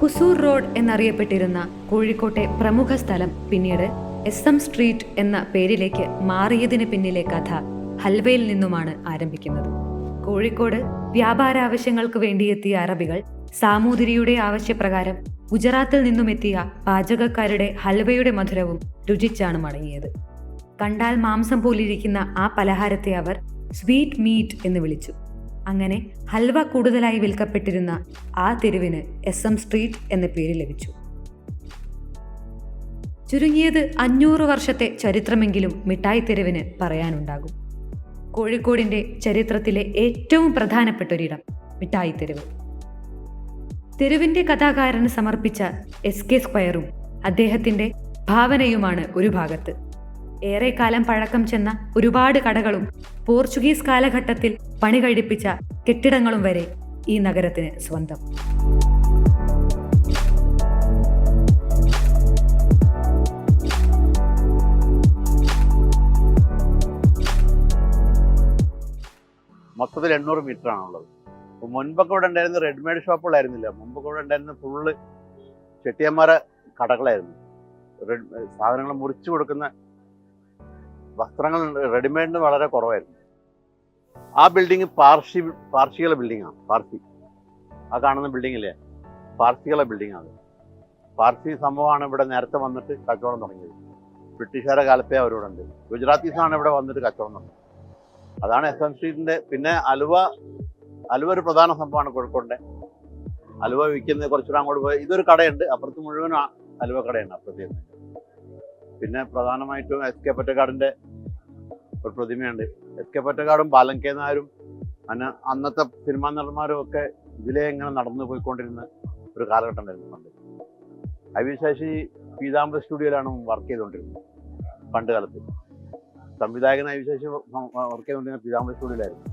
ഹുസൂർ road എന്നറിയപ്പെട്ടിരുന്ന കോഴിക്കോട്ടെ പ്രമുഖ സ്ഥലം പിന്നീട് SM സ്ട്രീറ്റ് എന്ന പേരിലേക്ക് മാറിയതിന് പിന്നിലെ കഥ ഹൽവയിൽ നിന്നുമാണ് ആരംഭിക്കുന്നത്. കോഴിക്കോട് വ്യാപാരാവശ്യങ്ങൾക്ക് വേണ്ടിയെത്തിയ അറബികൾ സാമൂതിരിയുടെ ആവശ്യപ്രകാരം ഗുജറാത്തിൽ നിന്നുമെത്തിയ പാചകക്കാരുടെ ഹൽവയുടെ മധുരവും രുചിച്ചാണ് മടങ്ങിയത്. കണ്ടാൽ മാംസം പോലിരിക്കുന്ന ആ പലഹാരത്തെ അവർ സ്വീറ്റ് മീറ്റ് എന്ന് വിളിച്ചു. അങ്ങനെ ഹൽവ കൂടുതലായി വിൽക്കപ്പെട്ടിരുന്ന ആ തെരുവിന് SM സ്ട്രീറ്റ് എന്ന പേര് ലഭിച്ചു. ചുരുങ്ങിയത് 500 വർഷത്തെ ചരിത്രമെങ്കിലും മിഠായി തെരുവിന് പറയാനുണ്ടാകും. കോഴിക്കോടിന്റെ ചരിത്രത്തിലെ ഏറ്റവും പ്രധാനപ്പെട്ടൊരിടം മിഠായി തെരുവ്. തെരുവിന്റെ കഥാകാരന് സമർപ്പിച്ച SK സ്ക്വയറും അദ്ദേഹത്തിന്റെ ഭാവനയുമാണ് ഒരു ഭാഗത്ത്. ഏറെക്കാലം പഴക്കം ചെന്ന ഒരുപാട് കടകളും പോർച്ചുഗീസ് കാലഘട്ടത്തിൽ പണി കഴിപ്പിച്ച കെട്ടിടങ്ങളും വരെ ഈ നഗരത്തിന് സ്വന്തം. മൊത്തത്തിൽ 800 മീറ്റർ ആണുള്ളത്. അപ്പോൾ മുൻപൊക്കെ ഇവിടെ ഉണ്ടായിരുന്ന റെഡിമെയ്ഡ് ഷോപ്പുകളായിരുന്നില്ല. മുമ്പൊക്കെ ഇവിടെ ഉണ്ടായിരുന്ന ഫുള്ള് ചെട്ടിയന്മാര കടകളായിരുന്നു. സാധനങ്ങൾ മുറിച്ചു കൊടുക്കുന്ന വസ്ത്രങ്ങൾ റെഡിമെയ്ഡിന് വളരെ കുറവായിരുന്നു. ആ ബിൽഡിങ് പാർഷികളെ ബിൽഡിങ്ങാണ്. പാർസി ആ കാണുന്ന ബിൽഡിങ്ങില്ലേ, പാർസികളെ ബിൽഡിങ്ങാണ്. പാർസി സംഭവമാണ് ഇവിടെ നേരത്തെ വന്നിട്ട് കച്ചവടം തുടങ്ങിയത്. ബ്രിട്ടീഷുകാരുടെ കാലത്തേ അവരോടുണ്ട്. ഗുജറാത്തീസാണ് ഇവിടെ വന്നിട്ട് കച്ചവടം തുടങ്ങിയത്. അതാണ് SM സ്ട്രീറ്റിന്റെ. പിന്നെ അലുവ ഒരു പ്രധാന സംഭവമാണ് കോഴിക്കോടിന്റെ. അലുവ വിൽക്കുന്നത് കുറച്ചുകൂടെ അങ്ങോട്ട് പോയി ഇതൊരു കടയുണ്ട്, അപ്പുറത്ത് മുഴുവനും അലുവ കടയുണ്ട് അപ്പുറത്തേക്ക്. പിന്നെ പ്രധാനമായിട്ടും SK പൊറ്റക്കാടിന്റെ ഒരു പ്രതിമയുണ്ട്. SK പൊറ്റക്കാടും ബാലൻ നായരും അന്നത്തെ സിനിമാ നടന്മാരും ഒക്കെ ഇതിലേ ഇങ്ങനെ നടന്നു പോയിക്കൊണ്ടിരുന്ന ഒരു കാലഘട്ടം ഉണ്ടായിരുന്നു പണ്ട്. ശശി പീതാംബര സ്റ്റുഡിയോയിലാണ് വർക്ക് ചെയ്തുകൊണ്ടിരുന്നത് പണ്ട് കാലത്ത്. സംവിധായകൻ ശശി വർക്ക് ചെയ്തുകൊണ്ടിരുന്ന പീതാംബര സ്റ്റുഡിയോയിലായിരുന്നു.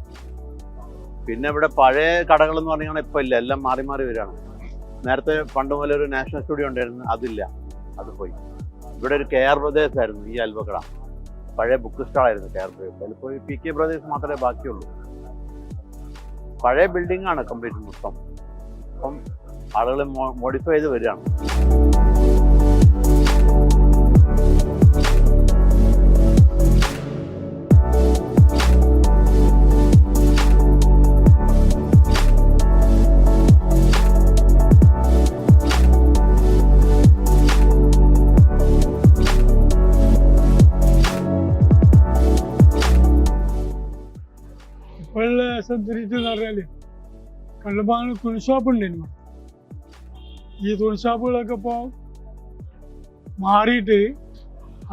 പിന്നെ ഇവിടെ പഴയ കടകൾ എന്ന് പറഞ്ഞാൽ ഇപ്പം ഇല്ല, എല്ലാം മാറി മാറി വരികയാണ്. നേരത്തെ പണ്ട് മുതലേ ഒരു നാഷണൽ സ്റ്റുഡിയോ ഉണ്ടായിരുന്നു, അതില്ല, അത് പോയി. ഇവിടെ ഒരു KR ബ്രദേഴ്സ് ആയിരുന്നു ഈ അൽവക്കട. പഴയ ബുക്ക് സ്റ്റാളായിരുന്നു KR ബ്രദേഴ്സ്. അതിലിപ്പോൾ PK ബ്രദേഴ്സ് മാത്രമേ ബാക്കിയുള്ളൂ. പഴയ ബിൽഡിംഗ് ആണ് കംപ്ലീറ്റ് മൊത്തം. അപ്പം ആളുകൾ മോഡിഫൈ ചെയ്ത് വരികയാണ്. ഇപ്പോഴുള്ള SM സ്ട്രീറ്റ് എന്ന് പറഞ്ഞാൽ കണ്ടമാനം തുണിഷോപ്പ് ഉണ്ടായിരുന്നു. ഈ തുണിഷോപ്പുകളൊക്കെ ഇപ്പോൾ മാറിയിട്ട്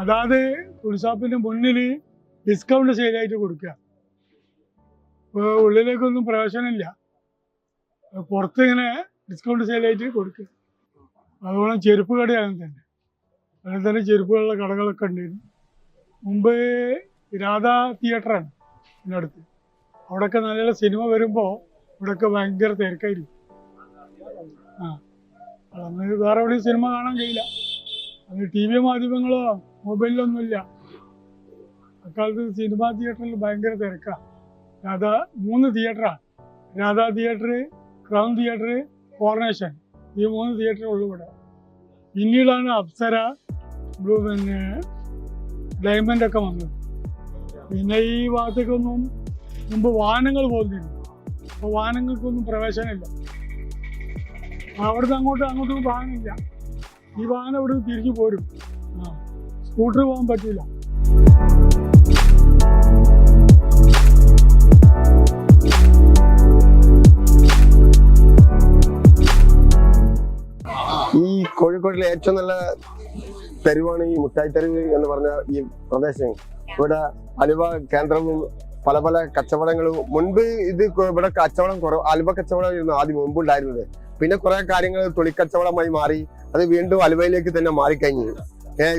അതാത് തുണിഷോപ്പിൻ്റെ മുന്നിൽ ഡിസ്കൗണ്ട് സെയിലായിട്ട് കൊടുക്കുക. ഇപ്പോൾ ഉള്ളിലേക്കൊന്നും പ്രവേശനമില്ല, പുറത്ത് ഇങ്ങനെ ഡിസ്കൗണ്ട് സെയിലായിട്ട് കൊടുക്കുക. അതുപോലെ ചെരുപ്പ് കടയാണ് തന്നെ. അങ്ങനെ തന്നെ ചെരുപ്പുകളുടെ കടകളൊക്കെ ഉണ്ടായിരുന്നു. മുമ്പ് രാധാ തിയേറ്ററാണ് ഇതിനടുത്ത്. അവിടെയൊക്കെ നല്ല സിനിമ വരുമ്പോൾ ഇവിടെയൊക്കെ ഭയങ്കര തിരക്കായിരിക്കും. അന്ന് വേറെ എവിടെയും സിനിമ കാണാൻ കഴിയില്ല. അന്ന് TV മാധ്യമങ്ങളോ മൊബൈലിലൊന്നും ഇല്ല. അക്കാലത്ത് സിനിമാ തിയേറ്ററിൽ ഭയങ്കര തിരക്കാണ്. 3 തിയേറ്ററാണ്. Radha theatre, crown theatre, coronation, ഈ 3 തിയേറ്ററേ ഉള്ളൂ ഇവിടെ. പിന്നീടാണ് അപ്സര, പിന്നെ ഡയമണ്ട് ഒക്കെ വന്നത്. പിന്നെ ഈ ഭാഗത്തേക്കൊന്നും മുമ്പ് വാഹനങ്ങൾ പോകുന്നില്ല. അപ്പോൾ വാഹനങ്ങൾക്കൊന്നും പ്രവേശനമില്ല. അവിടുന്ന് അങ്ങോട്ടും വാഹനമില്ല. ഈ വാഹനം ഇവിടെ തിരിച്ചു പോരും. സ്കൂട്ടർ പോകാൻ പറ്റില്ല. ഈ കോഴിക്കോട്ടിലെ ഏറ്റവും നല്ല തെരുവാണ് ഈ മുട്ടായി തെരുവ് എന്ന് പറഞ്ഞ ഈ പ്രദേശം. ഇവിടെ അലുവ കേന്ദ്രവും പല പല കച്ചവടങ്ങളും. മുൻപ് ഇത് ഇവിടെ കച്ചവടം കുറവ്, അലുവ കച്ചവടമായിരുന്നു ആദ്യം മുമ്പ് ഉണ്ടായിരുന്നത്. പിന്നെ കുറെ കാര്യങ്ങൾ തുണിക്കച്ചവടമായി മാറി. അത് വീണ്ടും അലുവയിലേക്ക് തന്നെ മാറിക്കഴിഞ്ഞു.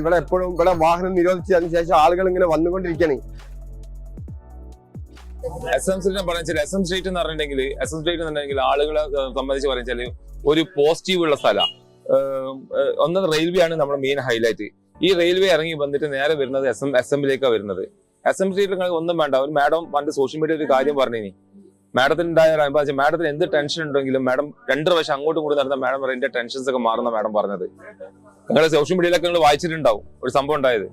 ഇവിടെ എപ്പോഴും ഇവിടെ വാഹനം നിരോധിച്ചതിന് ശേഷം ആളുകൾ ഇങ്ങനെ വന്നുകൊണ്ടിരിക്കുകയാണ്. SM സ്ട്രീറ്റ് പറഞ്ഞാൽ SM സ്ട്രീറ്റ് എന്ന് പറഞ്ഞിട്ടുണ്ടെങ്കിൽ ആളുകളെ സംബന്ധിച്ച് പറഞ്ഞാൽ ഒരു പോസിറ്റീവ് ഉള്ള സ്ഥലമാണ്. ഒന്നത് റെയിൽവേ ആണ് നമ്മുടെ മെയിൻ ഹൈലൈറ്റ്. ഈ റെയിൽവേ ഇറങ്ങി വന്നിട്ട് നേരെ വരുന്നത് SM ലേക്കാണ് വരുന്നത്. SM സ്ട്രീറ്റിൽ ഒന്നും വേണ്ട. ഒരു മാഡം പണ്ട് സോഷ്യൽ മീഡിയ ഒരു കാര്യം പറഞ്ഞിനി, മാഡത്തിന് ഉണ്ടായ ഒരു അനുഭവം, മാഡത്തിന് എന്ത് ടെൻഷൻ ഉണ്ടെങ്കിലും മാഡം 2 പ്രാവശ്യം അങ്ങോട്ടും കൂടി നടന്ന മാഡം പറയും എന്റെ ടെൻഷൻസ് ഒക്കെ മാറുന്ന മാഡം പറഞ്ഞത്. നിങ്ങൾ സോഷ്യൽ മീഡിയയിലൊക്കെ നിങ്ങൾ വായിച്ചിട്ടുണ്ടാവും ഒരു സംഭവം ഉണ്ടായത്.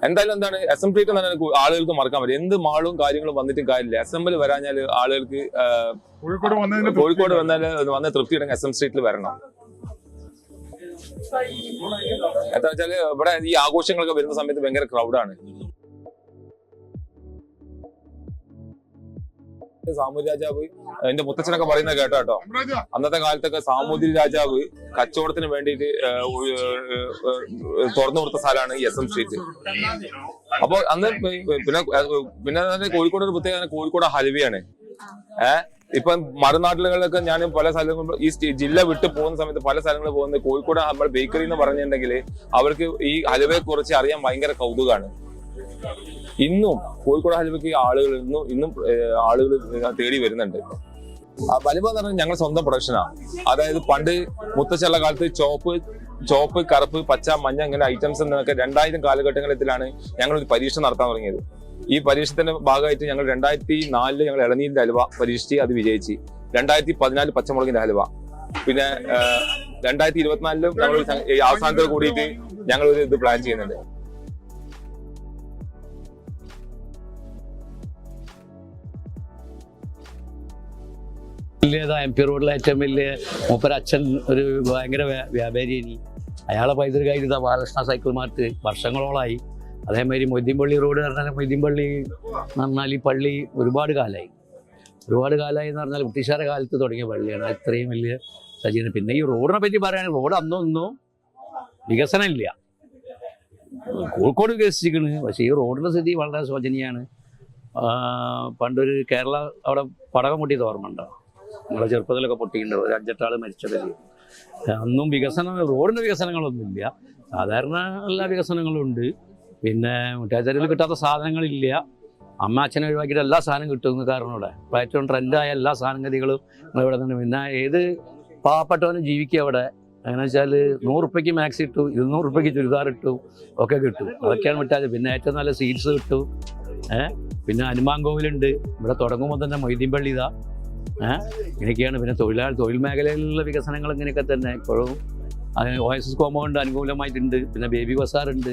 എന്തായാലും എന്താണ് SM ട്രീറ്റ് എന്ന് പറഞ്ഞാൽ ആളുകൾക്ക് മറക്കാൻ പറ്റും. എന്ത് മാളും കാര്യങ്ങളും വന്നിട്ടും കാര്യമില്ല. SM വരാഞ്ഞാൽ ആളുകൾക്ക് കോഴിക്കോട് വന്ന തൃപ്തി ഉണ്ടെങ്കിൽ SM സ്ട്രീറ്റിൽ വരണം. എന്താ വെച്ചാല് ഇവിടെ ഈ ആഘോഷങ്ങളൊക്കെ വരുന്ന സമയത്ത് ഭയങ്കര ക്രൗഡാണ്. സാമൂതിരി രാജാവ്, എന്റെ മുത്തച്ഛനൊക്കെ പറയുന്നത് കേട്ടോ, അന്നത്തെ കാലത്തൊക്കെ സാമൂതിരി രാജാവ് കച്ചവടത്തിന് വേണ്ടിയിട്ട് തുറന്നു കൊടുത്ത സ്ഥലമാണ് ഈ SM സ്ട്രീറ്റ്. അപ്പൊ അന്ന് പിന്നെ കോഴിക്കോട് ഒരു പ്രത്യേകത കോഴിക്കോട് ഹൽവയാണ്. ഇപ്പൊ മറുനാട്ടിലുകളിലൊക്കെ ഞാൻ പല സ്ഥലങ്ങളും ഈ ജില്ല വിട്ട് പോകുന്ന സമയത്ത് പല സ്ഥലങ്ങളിൽ പോകുന്നത് കോഴിക്കോട് നമ്മൾ ബേക്കറി എന്ന് പറഞ്ഞിട്ടുണ്ടെങ്കിൽ അവർക്ക് ഈ ഹലുവയെ കുറിച്ച് അറിയാൻ ഭയങ്കര കൗതുകമാണ്. ഇന്നും കോഴിക്കോട് ഹലുവയ്ക്ക് ഇന്നും ആളുകൾ തേടി വരുന്നുണ്ട്. ഹലുവ എന്ന് പറഞ്ഞാൽ ഞങ്ങളുടെ സ്വന്തം പ്രൊഡക്ഷനാണ്. അതായത് പണ്ട് മുത്തശ്ശിയുള്ള കാലത്ത് ചോപ്പ്, കറുപ്പ്, പച്ച, മഞ്ഞ ഇങ്ങനെ ഐറ്റംസ് എന്നൊക്കെ 2000 കാലഘട്ടങ്ങളിലാണ് ഞങ്ങളൊരു പരീക്ഷണം നടത്താൻ തുടങ്ങിയത്. ഈ പരീക്ഷണത്തിന്റെ ഭാഗമായിട്ട് ഞങ്ങൾ 2004 ഞങ്ങൾ ഇളനീരിന്റെ ഹലുവ പരീക്ഷിച്ച് അത് വിജയിച്ച്. 2014 പച്ചമുളകിന്റെ ഹലുവ, പിന്നെ 2024 ഞങ്ങൾ അവസാനത്തോട് കൂടിയിട്ട് ഞങ്ങൾ ഒരു ഇത് പ്ലാൻ ചെയ്യുന്നുണ്ട്. MP റോഡിലെ ഏറ്റവും വലിയ മൂപ്പരച്ഛൻ ഒരു ഭയങ്കര വ്യാപാരിയാണ്. അയാളെ പൈതൃകമായിട്ട് ബാലകൃഷ്ണ സൈക്കിൾ മാർട്ട് വർഷങ്ങളോളമായി. അതേമാതിരി മൊയ്തീൻപള്ളി റോഡ് പറഞ്ഞാൽ മൊയ്തീൻപള്ളി എന്ന് പറഞ്ഞാൽ ഈ പള്ളി ഒരുപാട് കാലമായി എന്ന് പറഞ്ഞാൽ ബ്രിട്ടീഷുകാരുടെ കാലത്ത് തുടങ്ങിയ പള്ളിയാണ്. ഇത്രയും വലിയ സജ്ജീകരണം. പിന്നെ ഈ റോഡിനെ പറ്റി പറയുകയാണെങ്കിൽ റോഡ് അന്നൊന്നും വികസനമില്ല. കോഴിക്കോട് വികസിച്ചിരിക്കണ്, പക്ഷേ ഈ റോഡിൻ്റെ സ്ഥിതി വളരെ ശോചനീയമാണ്. പണ്ടൊരു കേരള അവിടെ പടകം പൊട്ടിയത് ഓർമ്മ ഉണ്ടോ? നമ്മളെ ചെറുപ്പത്തിലൊക്കെ പൊട്ടിയിട്ടുണ്ടോ? ഒരു 5-8 ആൾ മരിച്ചത്. അന്നും റോഡിൻ്റെ വികസനങ്ങളൊന്നുമില്ല. സാധാരണ എല്ലാ വികസനങ്ങളും ഉണ്ട്. പിന്നെ മുട്ടായിത്തെരുവിൽ കിട്ടാത്ത സാധനങ്ങളില്ല. അമ്മ അച്ഛനെ ഒഴിവാക്കിയിട്ട് എല്ലാ സാധനം കിട്ടുമെന്ന് കാരണം ഇവിടെ ഇപ്പോൾ ഏറ്റവും ട്രെൻഡായ എല്ലാ സാധനഗതികളും ഇവിടെ നിന്ന്. പിന്നെ ഏത് പാവപ്പെട്ടവനും ജീവിക്കുക അവിടെ. അങ്ങനെ വെച്ചാൽ 100 രൂപയ്ക്ക് മാക്സി ഇട്ടു, 200 രൂപയ്ക്ക് ചുരിദാർ ഇട്ടു, ഒക്കെ കിട്ടും. അതൊക്കെയാണ് മിഠായി. പിന്നെ ഏറ്റവും നല്ല സീഡ്സ് കിട്ടും. പിന്നെ ഹനുമാൻ കോവിലുണ്ട് ഇവിടെ. തുടങ്ങുമ്പോൾ തന്നെ മൊയ്തീൻപള്ളി ഇതാ. ഇങ്ങനെയൊക്കെയാണ്. പിന്നെ തൊഴിൽ മേഖലയിലുള്ള വികസനങ്ങൾ ഇങ്ങനെയൊക്കെ തന്നെ ഇപ്പോഴും. OSS കോമ്പൗണ്ട് അനുകൂലമായിട്ടുണ്ട്. പിന്നെ ബേബി ബസാറുണ്ട്.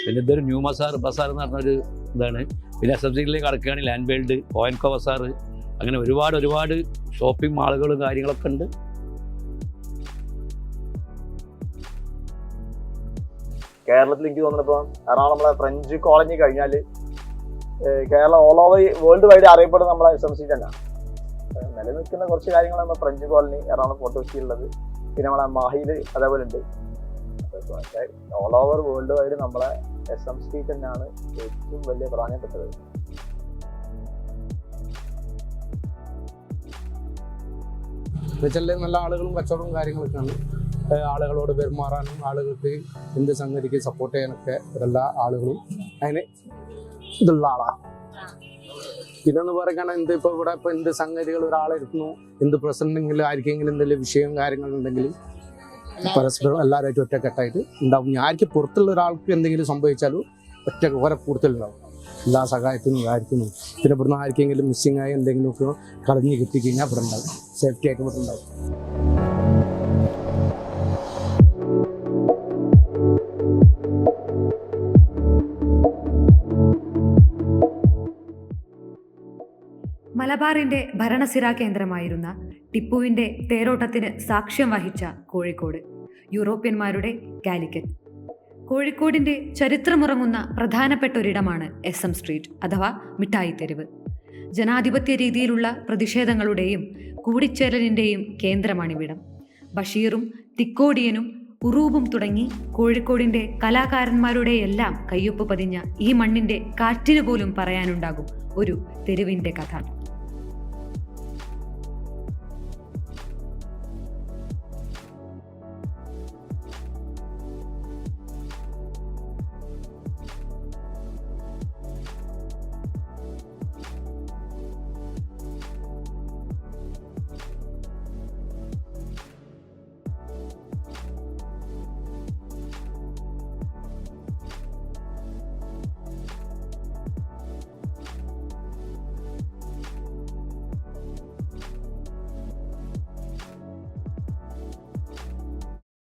പിന്നെ ഇതൊരു ന്യൂ ബസാർ എന്ന് പറഞ്ഞൊരു ഇതാണ്. പിന്നെ SMCയിലേക്ക് കടക്കുകയാണെങ്കിൽ ലാൻഡ് വേൾഡ്, ഓയൻകോ ബസാർ, അങ്ങനെ ഒരുപാട് ഷോപ്പിംഗ് മാളുകളും കാര്യങ്ങളൊക്കെ ഉണ്ട്. കേരളത്തിൽ എനിക്ക് തോന്നുന്നപ്പോൾ എറണാകുളം നമ്മളെ ഫ്രഞ്ച് കോളനി കഴിഞ്ഞാൽ Keralam all over world wide അറിയപ്പെടുന്ന നമ്മളെ SMC തന്നെയാണ്. നിലനിൽക്കുന്ന കുറച്ച് കാര്യങ്ങൾ നമ്മൾ ഫ്രഞ്ച് കോളനി, എറണാകുളം ഫോർട്ട് കൊച്ചിയിലുള്ളത്, പിന്നെ നമ്മളെ മാഹിയിൽ അതേപോലെ ഉണ്ട്. ഓൾ ഓവർ വേൾഡ് വൈഡ് നമ്മളെ SM സ്ട്രീറ്റ് തന്നെയാണ് ഏറ്റവും വലിയ പ്രാധാന്യപ്പെട്ടത്. എന്നുവെച്ചാൽ നല്ല ആളുകളും കച്ചവടവും കാര്യങ്ങളൊക്കെയാണ്. ആളുകളോട് പെരുമാറാനും ആളുകൾക്ക് എന്ത് സംഗതിക്ക് സപ്പോർട്ട് ചെയ്യാനൊക്കെ എല്ലാ ആളുകളും അതിന് ഇതുള്ള ആളാണ്. പിന്നെന്ന് പറയുകയാണെങ്കിൽ ഇപ്പോൾ ഇവിടെ ഇപ്പോൾ എന്ത് സംഗതികൾ ഒരാളെടുക്കുന്നു, എന്ത് പ്രശ്നമുണ്ടെങ്കിലും ആർക്കെങ്കിലും എന്തെങ്കിലും വിഷയവും കാര്യങ്ങളുണ്ടെങ്കിലും പരസ്പരം എല്ലാവരുമായിട്ട് ഒറ്റക്കെട്ടായിട്ട് ഉണ്ടാവും. ആർക്ക് പുറത്തുള്ള ഒരാൾക്ക് എന്തെങ്കിലും സംഭവിച്ചാലും ഓരോ കൂടുതലുണ്ടാവും എല്ലാ സഹായത്തിനും കാര്യത്തിനും. പിന്നെ ഇവിടുന്ന് ആർക്കെങ്കിലും മിസ്സിംഗ് ആയി എന്തെങ്കിലുമൊക്കെ കളഞ്ഞ് കിട്ടിക്കഴിഞ്ഞാൽ ഇവിടെ ഉണ്ടാവും, സേഫ്റ്റി ആയിട്ട് ഇവിടെ ഉണ്ടാവും. മലബാറിന്റെ ഭരണസിരാ കേന്ദ്രമായിരുന്ന ടിപ്പുവിന്റെ തേരോട്ടത്തിന് സാക്ഷ്യം വഹിച്ച കോഴിക്കോട്, യൂറോപ്യന്മാരുടെ കാലിക്കറ്റ്. കോഴിക്കോടിന്റെ ചരിത്രമുറങ്ങുന്ന പ്രധാനപ്പെട്ട ഒരിടമാണ് SM സ്ട്രീറ്റ് അഥവാ മിഠായി തെരുവ്. ജനാധിപത്യ രീതിയിലുള്ള പ്രതിഷേധങ്ങളുടെയും കൂടിച്ചേരലിൻ്റെയും കേന്ദ്രമാണിവിടം. ബഷീറും തിക്കോടിയനും ഉറൂബും തുടങ്ങി കോഴിക്കോടിന്റെ കലാകാരന്മാരുടെയെല്ലാം കയ്യൊപ്പ് പതിഞ്ഞ ഈ മണ്ണിന്റെ കാറ്റിന് പോലും പറയാനുണ്ടാകും ഒരു തെരുവിന്റെ കഥ.